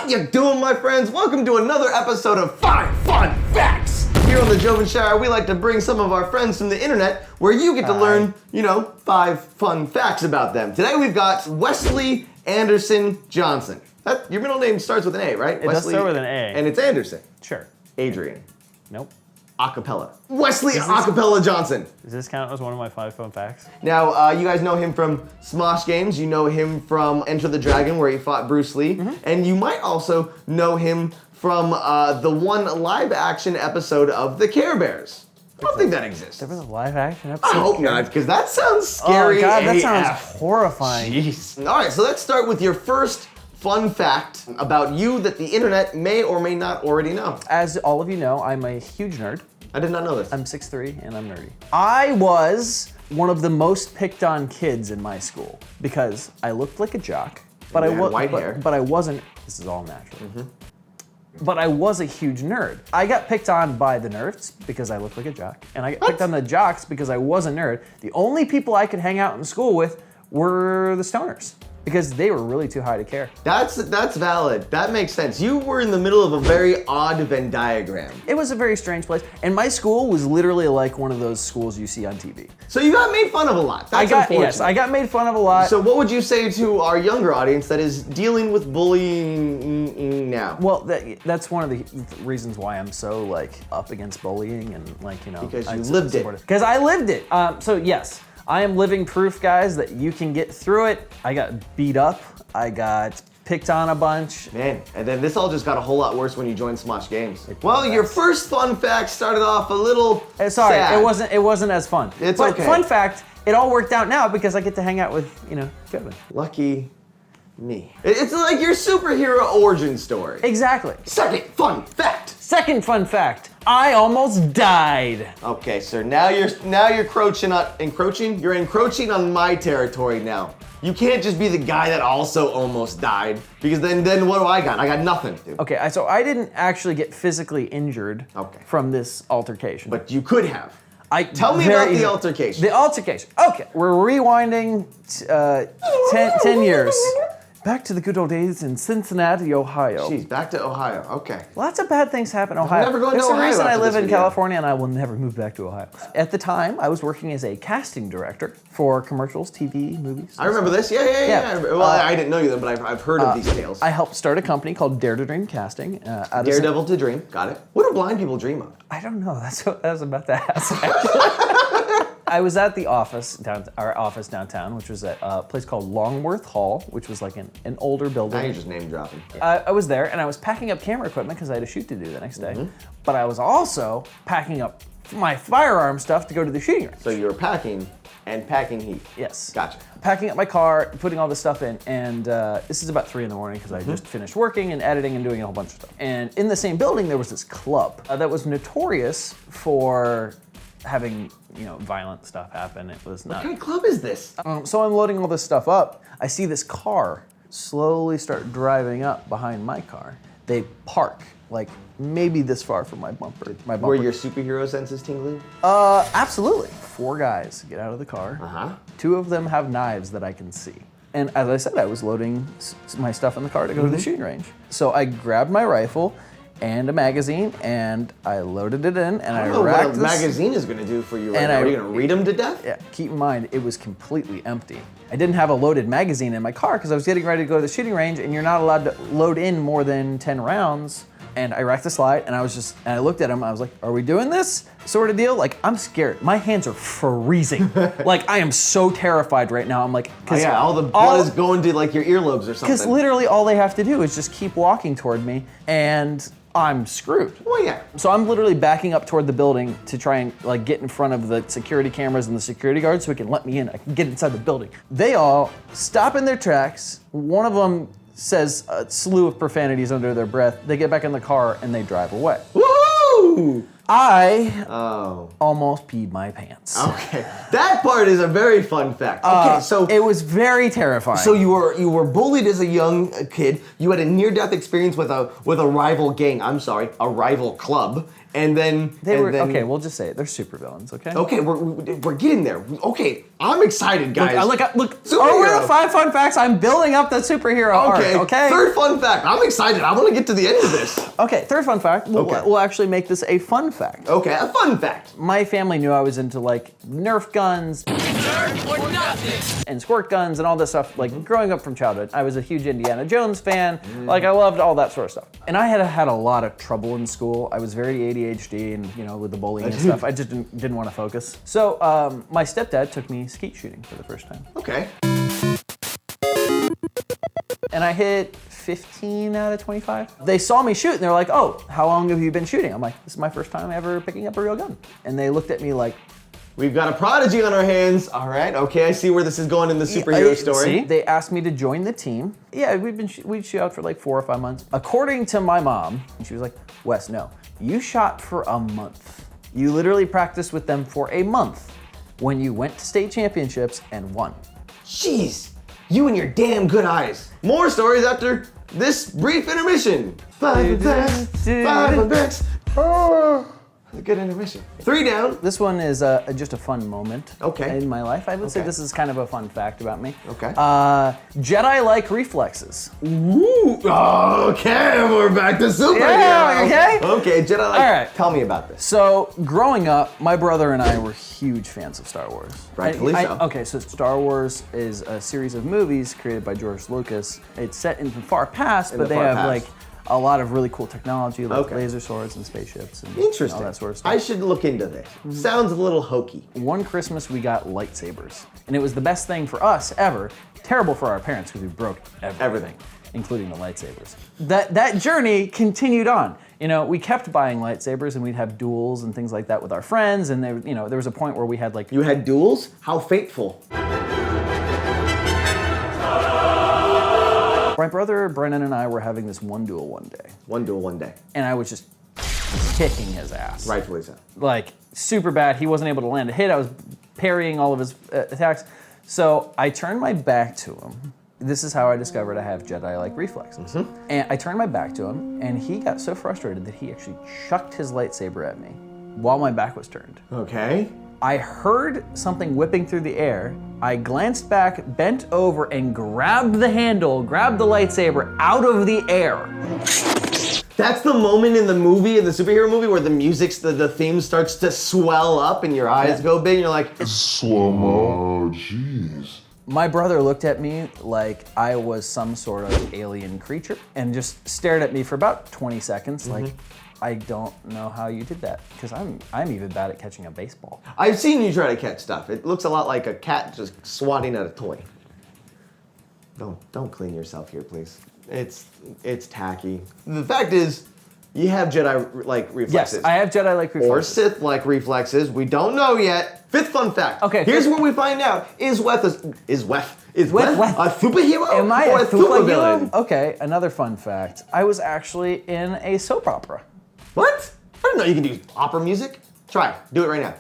What you doing, my friends? Welcome to another episode of 5 Fun Facts. Here on the Jovenshire, we like to bring some of our friends from the internet where you get to learn, 5 fun facts about them. Today we've got Wesley Anderson Johnson. Your middle name starts with an A, right? It does start with an A. And it's Anderson. Sure. Adrian. Nope. Acapella. Wesley Acapella Johnson. Does this count as one of my 5 fun facts? Now, you guys know him from Smosh Games. You know him from Enter the Dragon, where he fought Bruce Lee. And you might also know him from the one live-action episode of The Care Bears. I don't think that exists. There was a live action episode? I hope not, because that sounds scary. Oh God, that AF. sounds horrifying. Jeez. All right, so let's start with your first fun fact about you that the internet may or may not already know. As all of you know, I'm a huge nerd. I did not know this. I'm 6'3" and I'm nerdy. I was one of the most picked on kids in my school because I looked like a jock, but I was white hair. But I wasn't. This is all natural. But I was a huge nerd. I got picked on by the nerds because I looked like a jock, and I got picked on the jocks because I was a nerd. The only people I could hang out in school with were the stoners because they were really too high to care. That's valid. That makes sense. You were in the middle of a very odd Venn diagram. It was a very strange place, and my school was literally like one of those schools you see on TV. So you got made fun of a lot. That's unfortunate. Yes, I got made fun of a lot. So what would you say to our younger audience that is dealing with bullying now? Well, that's one of the reasons why I'm so up against bullying and Because you lived it. Because I lived it. So yes, I am living proof, guys, that you can get through it. I got beat up. I got picked on a bunch. Man, and then this all just got a whole lot worse when you joined Smosh Games. Well, your first fun fact started off a little sad. It wasn't as fun. But okay. Fun fact, it all worked out now because I get to hang out with, Joven. Lucky me. It's like your superhero origin story. Exactly. Second fun fact. Second fun fact, I almost died. Okay, sir, now you're encroaching? You're encroaching on my territory now. You can't just be the guy that also almost died, because then what do I got? I got nothing, dude. Okay, so I didn't actually get physically injured from this altercation. But you could have. Tell me Very about the easy. altercation. The altercation. Okay, we're rewinding 10 years. Back to the good old days in Cincinnati, Ohio. Jeez, back to Ohio. Okay. Lots of bad things happen in Ohio. never going to There's a Ohio reason I after live this in video. California and I will never move back to Ohio. At the time, I was working as a casting director for commercials, TV, movies. I remember this. Yeah. Well, I didn't know you then, but I've heard of these tales. I helped start a company called Dare to Dream Casting. Daredevil to dream. Got it. What do blind people dream of? I don't know. That's what I was about to ask. I was at the office, our office downtown, which was at a place called Longworth Hall, which was like an older building. Now you're just name dropping. I was there and I was packing up camera equipment because I had a shoot to do the next day. But I was also packing up my firearm stuff to go to the shooting range. So you're packing and packing heat. Yes. Gotcha. Packing up my car, putting all this stuff in, and this is about 3 in the morning because I just finished working and editing and doing a whole bunch of stuff. And in the same building, there was this club that was notorious for having violent stuff happen. It was not. What kind of club is this? So I'm loading all this stuff up. I see this car slowly start driving up behind my car. They park maybe this far from my bumper. Were your superhero senses tingling? Absolutely. 4 guys get out of the car. 2 of them have knives that I can see. And as I said, I was loading my stuff in the car to go to the shooting range. So I grabbed my rifle and a magazine, and I loaded it in, and I don't know racked what a magazine is going to do for you right and now. Are you going to read them to death? Yeah, keep in mind, it was completely empty. I didn't have a loaded magazine in my car because I was getting ready to go to the shooting range, and you're not allowed to load in more than 10 rounds. And I racked the slide, and I looked at him, I was like, are we doing this sort of deal? I'm scared. My hands are freezing. I am so terrified right now. I'm like, all the blood is going to your earlobes or something. Because literally all they have to do is just keep walking toward me, and I'm screwed. Well, yeah. So I'm literally backing up toward the building to try and get in front of the security cameras and the security guards so we can let me in. I can get inside the building. They all stop in their tracks. One of them says a slew of profanities under their breath. They get back in the car and they drive away. Woohoo! I Oh. almost peed my pants. Okay. That part is a very fun fact. Okay, so it was very terrifying. So you were bullied as a young kid. You had a near-death experience with a rival gang. I'm sorry, a rival club. And then okay. We'll just say it. They're supervillains. Okay. Okay, we're getting there. Okay, I'm excited, guys. Look. Superhero. Oh, we're at 5 fun facts. I'm building up the superhero arc. Okay. Third fun fact. I'm excited. I want to get to the end of this. Okay. Third fun fact. We'll actually make this a fun fact. Okay, a fun fact. My family knew I was into like Nerf guns. And squirt guns and all this stuff. Like growing up from childhood, I was a huge Indiana Jones fan. Like I loved all that sort of stuff. And I had a lot of trouble in school. I was very ADHD and with the bullying and stuff. I just didn't want to focus. So my stepdad took me skeet shooting for the first time. Okay. And I hit 15 out of 25. They saw me shoot and they're like, "Oh, how long have you been shooting?" I'm like, "This is my first time ever picking up a real gun." And they looked at me like, we've got a prodigy on our hands. All right, okay, I see where this is going in the superhero story. See? They asked me to join the team. Yeah, we'd shoot out for like 4 or 5 months. According to my mom, and she was like, "Wes, no, you shot for a month. You literally practiced with them for a month when you went to state championships and won." Jeez, you and your damn good eyes. More stories after this brief intermission. 5 facts. Oh. A good intermission. 3 down. This one is just a fun moment in my life. I would say this is kind of a fun fact about me. Okay. Jedi-like reflexes. Ooh. Okay, we're back to superheroes. Yeah, okay. Okay, Jedi-like. All right. Tell me about this. So, growing up, my brother and I were huge fans of Star Wars. Rightfully so. Okay, so Star Wars is a series of movies created by George Lucas. It's set in the far past, but they have like a lot of really cool technology, like laser swords and spaceships and all that sort of stuff. I should look into this. Sounds a little hokey. One Christmas we got lightsabers, and it was the best thing for us ever. Terrible for our parents because we broke everything, including the lightsabers. That journey continued on. We kept buying lightsabers, and we'd have duels and things like that with our friends. And there was a point where we had like you had duels? How fateful! My brother Brennan and I were having this one duel one day. One duel one day. And I was just kicking his ass. Rightfully so. Like, super bad. He wasn't able to land a hit. I was parrying all of his attacks. So I turned my back to him. This is how I discovered I have Jedi-like reflexes. And I turned my back to him, and he got so frustrated that he actually chucked his lightsaber at me while my back was turned. Okay. I heard something whipping through the air. I glanced back, bent over, and grabbed the handle, grabbed the lightsaber out of the air. That's the moment in the movie, in the superhero movie, where the music, the theme starts to swell up and your eyes go big and you're like, slow-mo. Oh, jeez. My brother looked at me like I was some sort of alien creature and just stared at me for about 20 seconds like, I don't know how you did that, because I'm even bad at catching a baseball. I've seen you try to catch stuff. It looks a lot like a cat just swatting at a toy. Don't clean yourself here, please. It's tacky. The fact is, you have Jedi-like reflexes. Yes, I have Jedi-like reflexes. Or Sith-like reflexes. We don't know yet. 5th fun fact. Okay. Here's where we find out: is Weth a superhero? Am I or a supervillain? supervillain? Okay, another fun fact. I was actually in a soap opera. What? I didn't know you can do opera music. Try it. Do it right now.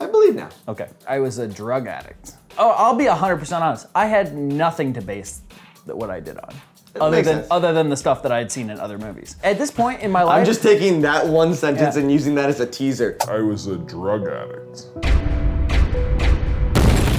I believe now. Okay, I was a drug addict. Oh, I'll be 100% honest. I had nothing to base what I did on. Other than the stuff that I had seen in other movies. At this point in my life... I'm just taking that one sentence and using that as a teaser. I was a drug addict.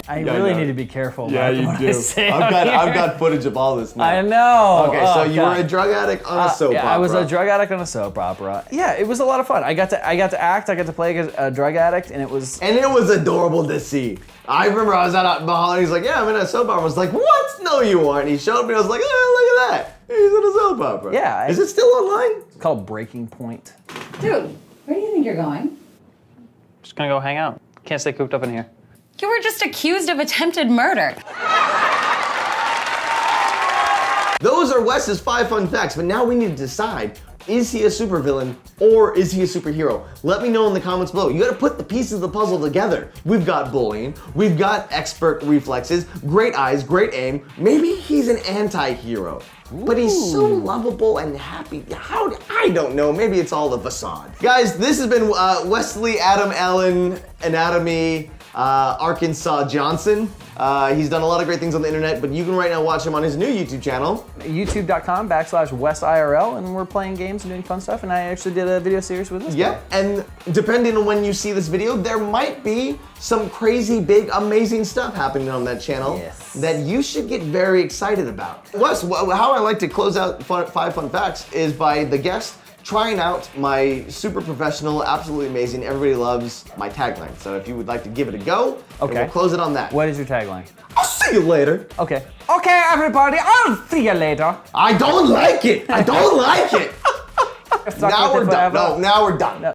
I really need to be careful about what I say. I've got footage of all this now. I know. Okay, so you were a drug addict on a soap opera. I was a drug addict on a soap opera. Yeah, it was a lot of fun. I got to act. I got to play a drug addict, and it was. And it was adorable to see. I remember I was out at Bahama, and he's like, "Yeah, I'm in a soap opera." I was like, "What? No, you aren't." He showed me. I was like, "Oh, look at that. He's in a soap opera." Yeah. Is it still online? It's called Breaking Point. Dude, where do you think you're going? Just gonna go hang out. Can't stay cooped up in here. You were just accused of attempted murder. Those are Wes's 5 fun facts, but now we need to decide, is he a supervillain or is he a superhero? Let me know in the comments below. You gotta put the pieces of the puzzle together. We've got bullying, we've got expert reflexes, great eyes, great aim. Maybe he's an anti-hero. But he's so lovable and happy. I don't know, maybe it's all the facade. Guys, this has been Wesley Adam Allen Anatomy Arkansas Johnson. He's done a lot of great things on the internet, but you can right now watch him on his new YouTube channel. YouTube.com/WesIRL, and we're playing games and doing fun stuff, and I actually did a video series with this guy. And depending on when you see this video, there might be some crazy, big, amazing stuff happening on that channel that you should get very excited about. Wes, how I like to close out 5 fun facts is by the guest trying out my super professional, absolutely amazing, everybody loves my tagline. So if you would like to give it a go, we'll close it on that. What is your tagline? I'll see you later. Okay. Okay, everybody, I'll see you later. I don't like it. I don't like it. Now we're done. No, now we're done. No.